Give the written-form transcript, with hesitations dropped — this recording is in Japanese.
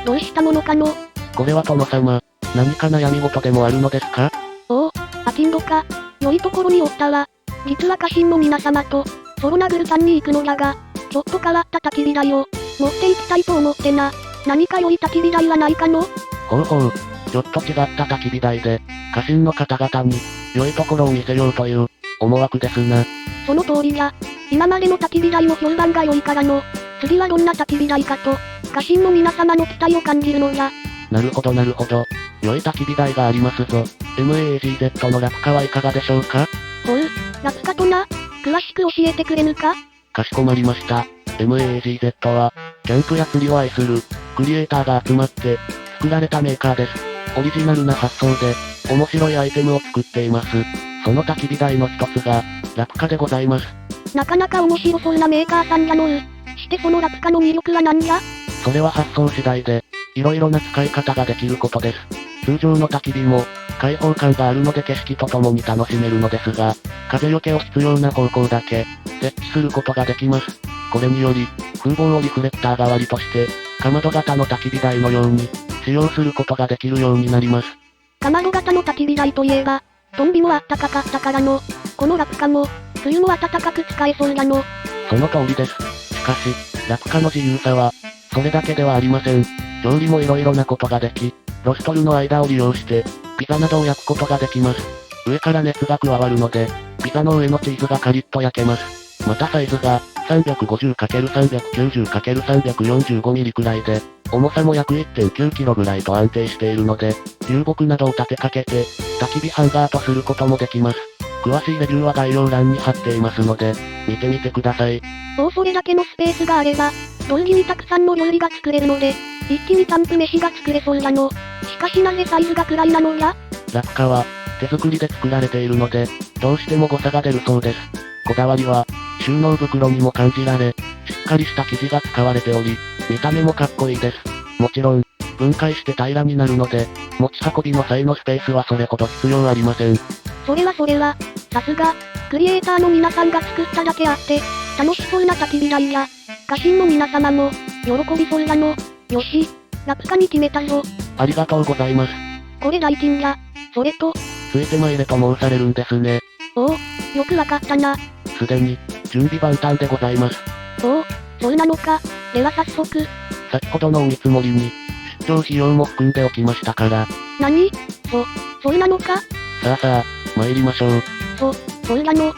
どうしたものかの。これは殿様、何か悩み事でもあるのですか？おお、アキンドか。良いところにおったわ。実は家臣の皆様と、ソロナグルさんに行くのだが、ちょっと変わった焚き火台を、持って行きたいと思ってな。何か良い焚き火台はないかの？ほうほう、ちょっと違った焚き火台で、家臣の方々に、良いところを見せようという、思惑ですな。その通りじゃ。今までの焚き火台の評判が良いからの、次はどんな焚き火台かと、家臣の皆様の期待を感じるのじゃ。なるほどなるほど。良い焚き火台がありますぞ。MAGZ のラプカはいかがでしょうか？ほう、ラプカとな。詳しく教えてくれぬか？かしこまりました。MAGZ は、キャンプや釣りを愛する、クリエイターが集まって、作られたメーカーです。オリジナルな発想で、面白いアイテムを作っています。その焚き火台の一つが、ラプカでございます。なかなか面白そうなメーカーさんじゃのう。してそのラプカの魅力は何じゃ？それは発想次第で、色々な使い方ができることです。通常の焚き火も、開放感があるので景色とともに楽しめるのですが、風よけを必要な方向だけ、設置することができます。これにより、風防をリフレクター代わりとして、かまど型の焚き火台のように、使用することができるようになります。かまど型の焚き火台といえば、トンビもあったかかったからの、このラプカも、冬も暖かく使えそうだの。その通りです。しかし、ラプカの自由さは、それだけではありません。調理も色々なことができ、ロストルの間を利用して、ピザなどを焼くことができます。上から熱が加わるので、ピザの上のチーズがカリッと焼けます。またサイズが、350×390×345mm くらいで、重さも約 1.9kg ぐらいと安定しているので、流木などを立てかけて、焚き火ハンガーとすることもできます。詳しいレビューは概要欄に貼っていますので、見てみてください。それだけのスペースがあれば、同時にたくさんの料理が作れるので、一気にキャンプ飯が作れそうだの。しかしなぜサイズがくらいなのじゃ？ラプカは、手作りで作られているので、どうしても誤差が出るそうです。こだわりは、収納袋にも感じられ、しっかりした生地が使われており、見た目もかっこいいです。もちろん、分解して平らになるので、持ち運びの際のスペースはそれほど必要ありません。それは、さすが、クリエイターの皆さんが作っただけあって、楽しそうな焚き火台や、家臣の皆様も、喜びそうだの。よし、ラプカに決めたぞ。ありがとうございます。これ代金じゃ。それと、ついてまいれと申されるんですね。おお、よくわかったな。すでに、準備万端でございます。おお、そうなのか。では早速。先ほどのお見積もりに、出張費用も含んでおきましたから。何？そうなのか？さあさあ、参りましょう。そうなの。